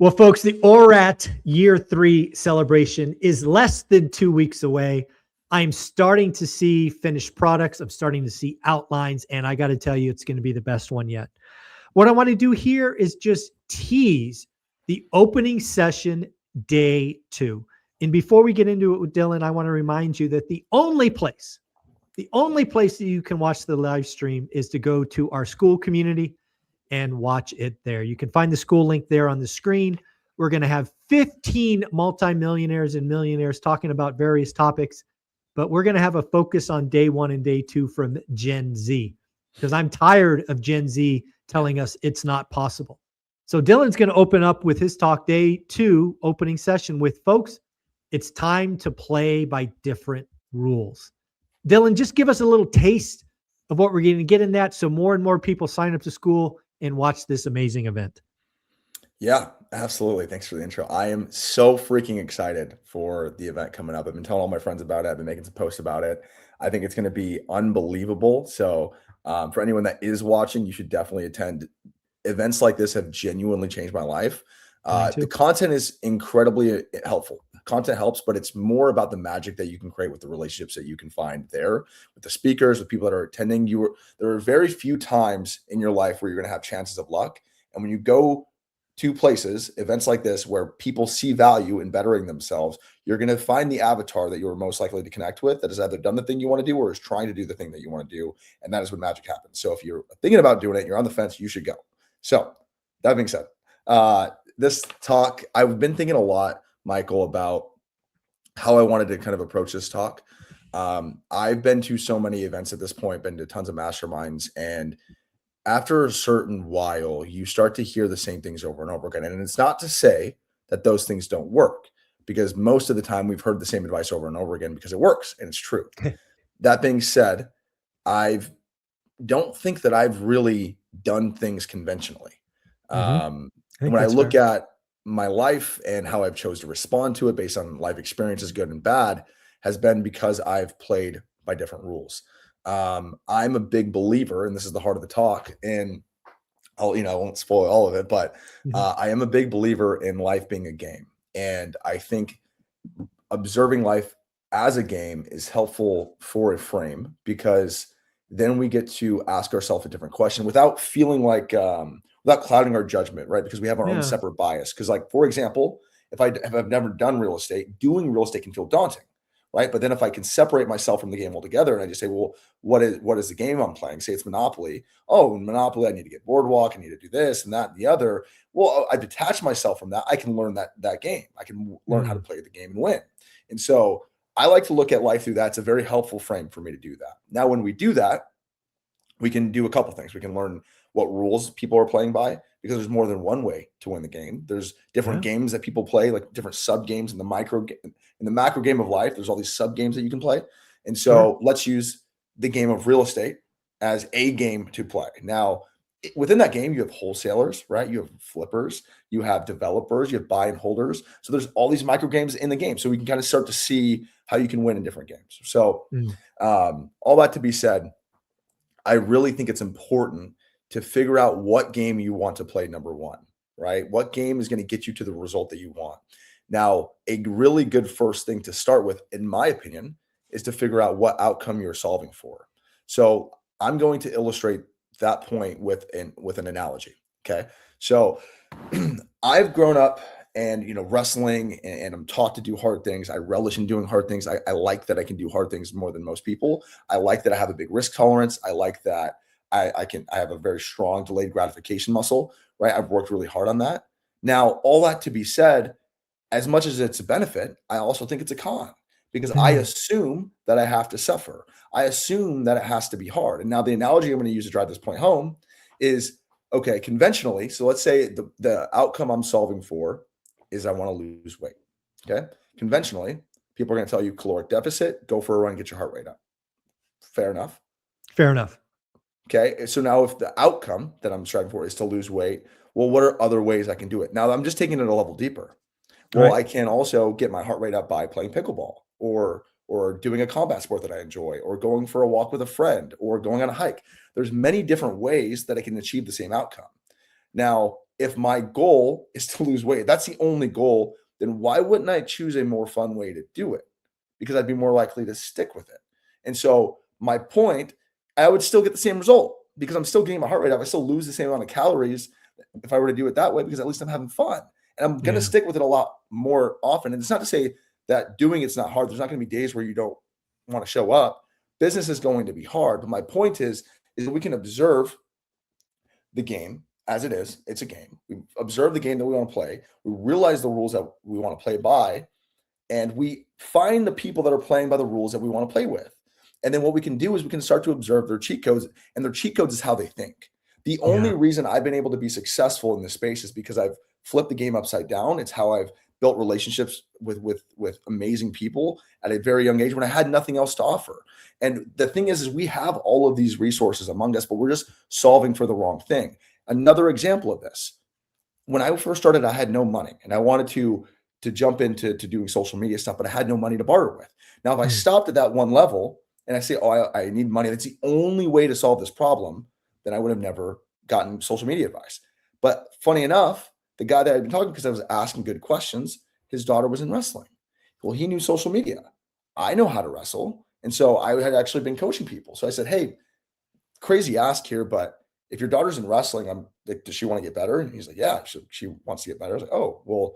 Well, folks, the ORAT Year 3 celebration is less than 2 weeks away. I'm starting to see finished products. I'm starting to see outlines, and I got to tell you, it's going to be the best one yet. What I want to do here is just tease the opening session day 2. And before we get into it with Dylan, I want to remind you that the only place that you can watch the live stream is to go to our school community and watch it there. You can find the school link there on the screen. We're going to have 15 multimillionaires and millionaires talking about various topics, but we're going to have a focus on day 1 and day 2 from Gen Z, because I'm tired of Gen Z telling us it's not possible. So Dylan's going to open up with his talk, day 2 opening session, with folks. It's time to play by different rules. Dylan, just give us a little taste of what we're going to get in that, so more and more people sign up to school and watch this amazing event. Yeah, absolutely. Thanks for the intro. I am so freaking excited for the event coming up. I've been telling all my friends about it. I've been making some posts about it. I think it's going to be unbelievable. So for anyone that is watching, you should definitely attend. Events like this have genuinely changed my life. The content is incredibly helpful. Content helps, but it's more about the magic that you can create with the relationships that you can find there with the speakers, with people that are attending. There are very few times in your life where you're going to have chances of luck. And when you go to places, events like this, where people see value in bettering themselves, you're going to find the avatar that you're most likely to connect with that has either done the thing you want to do or is trying to do the thing that you want to do. And that is when magic happens. So if you're thinking about doing it, you're on the fence, you should go. So that being said, this talk, I've been thinking a lot, Michael, about how I wanted to kind of approach this talk. I've been to so many events at this point, been to tons of masterminds, and after a certain while, you start to hear the same things over and over again. And it's not to say that those things don't work, because most of the time we've heard the same advice over and over again because it works and it's true. That being said, I don't think that I've really done things conventionally. When I look at my life and how I've chose to respond to it based on life experiences, good and bad, has been because I've played by different rules. I'm a big believer, and this is the heart of the talk, and I won't spoil all of it, but I am a big believer in life being a game. And I think observing life as a game is helpful for a frame, because then we get to ask ourselves a different question without feeling like, without clouding our judgment, right? Because we have our own separate bias. Because, like, for example, if I've never done real estate, doing real estate can feel daunting, right? But then if I can separate myself from the game altogether and I just say, well, what is the game I'm playing? Say it's Monopoly. Oh, in Monopoly, I need to get Boardwalk. I need to do this and that and the other. Well, I detach myself from that. I can learn that game. I can learn how to play the game and win. And so I like to look at life through that. It's a very helpful frame for me to do that. Now, when we do that, we can do a couple things. We can learn what rules people are playing by, because there's more than one way to win the game. There's different games that people play, like different sub games in the macro game of life. There's all these sub games that you can play. And so let's use the game of real estate as a game to play. Now, within that game, you have wholesalers, right? You have flippers, you have developers, you have buy and holders. So there's all these micro games in the game. So we can kind of start to see how you can win in different games. So all that to be said, I really think it's important to figure out what game you want to play, number one, right? What game is going to get you to the result that you want? Now, a really good first thing to start with, in my opinion, is to figure out what outcome you're solving for. So I'm going to illustrate that point with an analogy. Okay. So I've grown up and, wrestling, and I'm taught to do hard things. I relish in doing hard things. I like that I can do hard things more than most people. I like that I have a big risk tolerance. I like that I have a very strong delayed gratification muscle, right? I've worked really hard on that. Now, all that to be said, as much as it's a benefit, I also think it's a con, because I assume that I have to suffer. I assume that it has to be hard. And now the analogy I'm going to use to drive this point home is, okay, conventionally, so let's say the outcome I'm solving for is I want to lose weight. Okay. Conventionally, people are going to tell you caloric deficit, go for a run, get your heart rate up. Fair enough. Fair enough. Okay. So now if the outcome that I'm striving for is to lose weight, well, what are other ways I can do it? Now I'm just taking it a level deeper. Well, I can also get my heart rate up by playing pickleball, or doing a combat sport that I enjoy, or going for a walk with a friend, or going on a hike. There's many different ways that I can achieve the same outcome. Now, if my goal is to lose weight, that's the only goal, then why wouldn't I choose a more fun way to do it? Because I'd be more likely to stick with it. And so my point, I would still get the same result because I'm still getting my heart rate up. I still lose the same amount of calories if I were to do it that way, because at least I'm having fun. And I'm going to stick with it a lot more often. And it's not to say that doing it's not hard. There's not going to be days where you don't want to show up. Business is going to be hard. But my point is that we can observe the game as it is. It's a game. We observe the game that we want to play. We realize the rules that we want to play by, and we find the people that are playing by the rules that we want to play with. And then what we can do is we can start to observe their cheat codes, and their cheat codes is how they think. The only reason I've been able to be successful in this space is because I've flipped the game upside down. It's how I've built relationships with amazing people at a very young age when I had nothing else to offer. And the thing is we have all of these resources among us, but we're just solving for the wrong thing. Another example of this, when I first started, I had no money and I wanted to jump into doing social media stuff, but I had no money to barter with. Now, if I stopped at that one level and I say, oh, I need money, that's the only way to solve this problem, then I would have never gotten social media advice. But funny enough, the guy that I'd been talking to, because I was asking good questions, his daughter was in wrestling. Well, he knew social media. I know how to wrestle. And so I had actually been coaching people. So I said, hey, crazy ask here, but if your daughter's in wrestling, I'm like, does she want to get better? And he's like, yeah, she wants to get better. I was like, oh, well,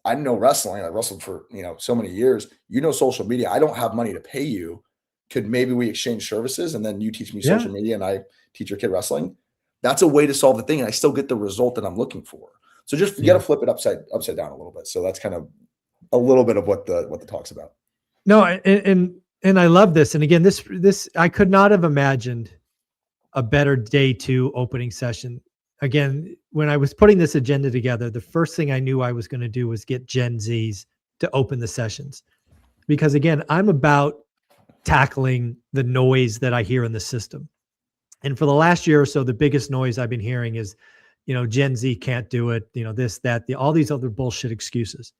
I know wrestling. I wrestled for, so many years. Social media. I don't have money to pay you. Could maybe we exchange services and then you teach me social media and I teach your kid wrestling? That's a way to solve the thing. And I still get the result that I'm looking for. So just you got to flip it upside down a little bit. So that's kind of a little bit of what the talk's about. No, and I love this. And again, this I could not have imagined a better day 2 opening session. Again, when I was putting this agenda together, the first thing I knew I was going to do was get Gen Zs to open the sessions. Because again, I'm about tackling the noise that I hear in the system. And for the last year or so, the biggest noise I've been hearing is, Gen Z can't do it, this, that, all these other bullshit excuses.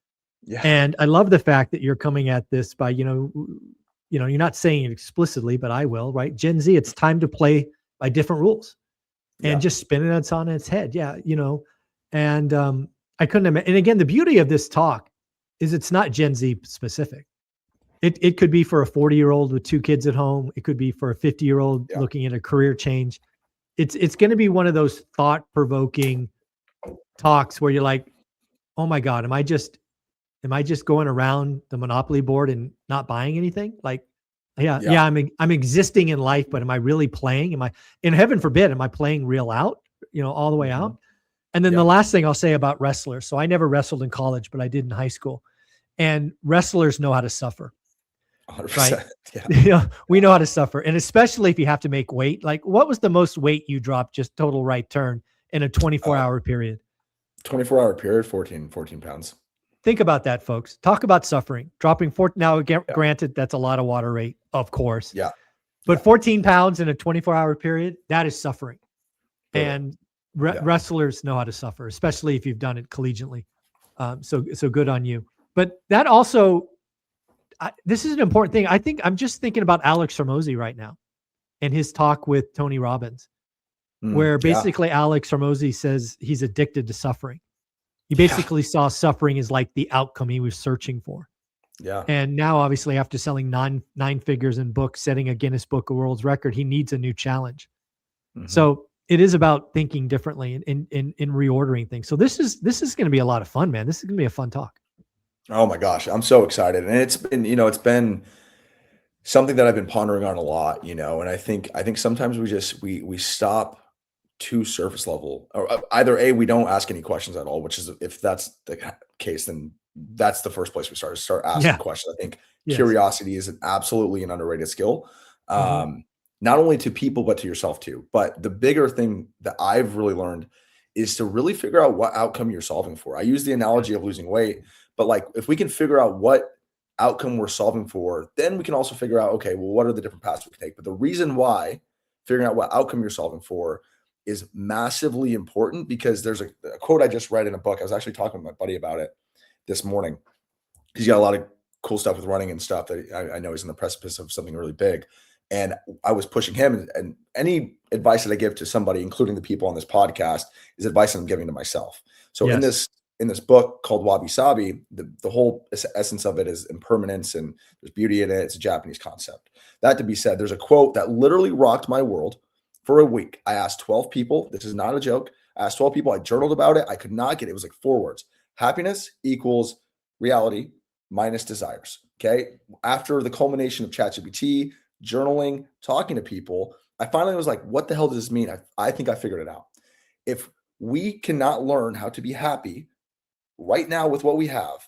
Yeah. And I love the fact that you're coming at this by, you're not saying it explicitly, but I will, right? Gen Z, it's time to play by different rules and just spinning it on its head. Yeah. And I couldn't imagine. And again, the beauty of this talk is it's not Gen Z specific. It could be for a 40-year-old with 2 kids at home. It could be for a 50-year-old looking at a career change. It's going to be one of those thought-provoking talks where you're like, oh my God, am I just going around the Monopoly board and not buying anything? Like, I'm existing in life, but am I really playing? Am I, in heaven forbid, am I playing real out, all the way out? And then the last thing I'll say about wrestlers. So I never wrestled in college, but I did in high school. And wrestlers know how to suffer. 100%. Right? Yeah. We know how to suffer. And especially if you have to make weight. Like, what was the most weight you dropped, just total right turn, in a 24-hour period? 24-hour period, 14 pounds. Think about that, folks. Talk about suffering. Dropping 4. Now, granted, that's a lot of water weight, of course. Yeah. But 14 pounds in a 24-hour period, that is suffering. Totally. And wrestlers know how to suffer, especially if you've done it collegiately. So good on you. But that also, this is an important thing. I think I'm just thinking about Alex Hormozi right now and his talk with Tony Robbins, where basically Alex Hormozi says he's addicted to suffering. He basically saw suffering as like the outcome he was searching for. Yeah. And now, obviously, after selling nine figures in books, setting a Guinness Book of World Record, he needs a new challenge. So it is about thinking differently and reordering things. So this is going to be a lot of fun, man. This is going to be a fun talk. Oh my gosh, I'm so excited. And it's been something that I've been pondering on a lot, and I think sometimes we stop too surface level, or either A, we don't ask any questions at all, which is, if that's the case, then that's the first place we start asking questions. I think curiosity is absolutely an underrated skill. Not only to people, but to yourself too. But the bigger thing that I've really learned is to really figure out what outcome you're solving for. I use the analogy of losing weight, but like, if we can figure out what outcome we're solving for, then we can also figure out, okay, well, what are the different paths we can take? But the reason why figuring out what outcome you're solving for is massively important, because there's a quote I just read in a book. I was actually talking with my buddy about it this morning. He's got a lot of cool stuff with running and stuff that I know he's in the precipice of something really big. And I was pushing him, and any advice that I give to somebody, including the people on this podcast, is advice I'm giving to myself. So Yes. in this book called Wabi Sabi, the whole essence of it is impermanence, and there's beauty in it. It's a Japanese concept. That to be said, there's a quote that literally rocked my world for a week. I asked 12 people. This is not a joke. I asked 12 people. I journaled about it. I could not get it. It was like 4 words. Happiness equals reality minus desires. Okay. After the culmination of ChatGPT, journaling, talking to people, I finally was like, what the hell does this mean? I think I figured it out. If we cannot learn how to be happy right now with what we have,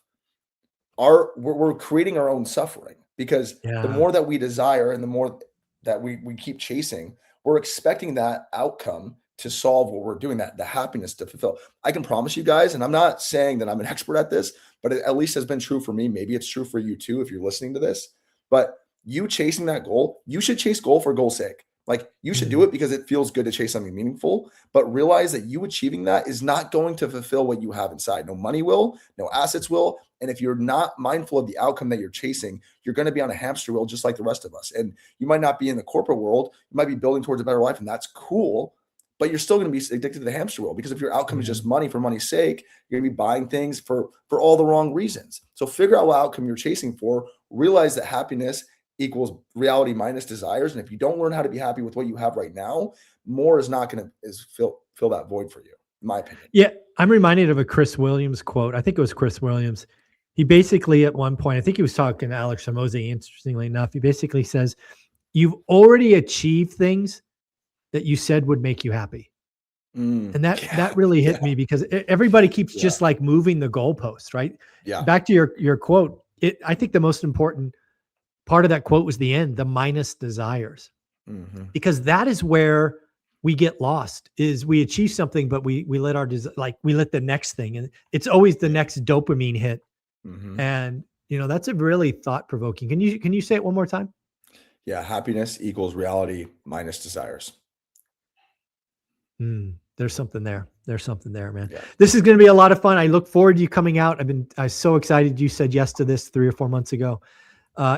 we're creating our own suffering, because the Yeah. more that we desire and the more that we keep chasing, we're expecting that outcome to solve what we're doing, that the happiness to fulfill. I can promise you guys, and I'm not saying that I'm an expert at this, but it at least has been true for me. Maybe it's true for you too if you're listening to this. But you chasing that goal, you should chase goal for goal's sake. Like, you should do Mm. it because it feels good to chase something meaningful, but realize that you achieving that is not going to fulfill what you have inside. No money will, no assets will. And if you're not mindful of the outcome that you're chasing, you're going to be on a hamster wheel just like the rest of us. And you might not be in the corporate world, you might be building towards a better life, and that's cool, but you're still going to be addicted to the hamster wheel, because if your outcome is Yeah. just money for money's sake, you're going to be buying things for all the wrong reasons. So figure out what outcome you're chasing for. Realize that happiness equals reality minus desires. And if you don't learn how to be happy with what you have right now, more is not going to fill that void for you, in my opinion. Yeah. I'm reminded of a Chris Williams quote. I think it was Chris Williams. He basically, at one point, I think he was talking to Alex Hormozi, interestingly enough, he basically says, you've already achieved things that you said would make you happy. And that really hit me, because everybody keeps just like moving the goalpost, right? Yeah. Back to your quote. I think the most important part of that quote was the end, the minus desires, because that is where we get lost. Is we achieve something, but we let we let the next thing, and it's always the next dopamine hit. And that's a really thought provoking. Can you say it one more time? Yeah. Happiness equals reality minus desires. There's something there. There's something there, man. Yeah. This is going to be a lot of fun. I look forward to you coming out. I'm so excited. You said yes to this 3 or 4 months ago.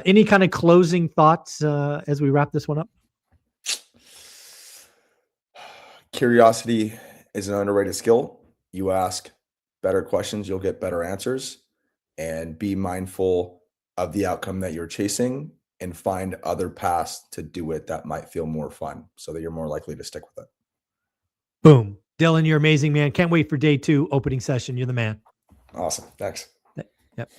Any kind of closing thoughts as we wrap this one up? Curiosity is an underrated skill. You ask better questions, you'll get better answers, and be mindful of the outcome that you're chasing, and find other paths to do it that might feel more fun, so that you're more likely to stick with it. Boom. Dylan, you're amazing, man. Can't wait for day 2 opening session. You're the man. Awesome. Thanks. Yep.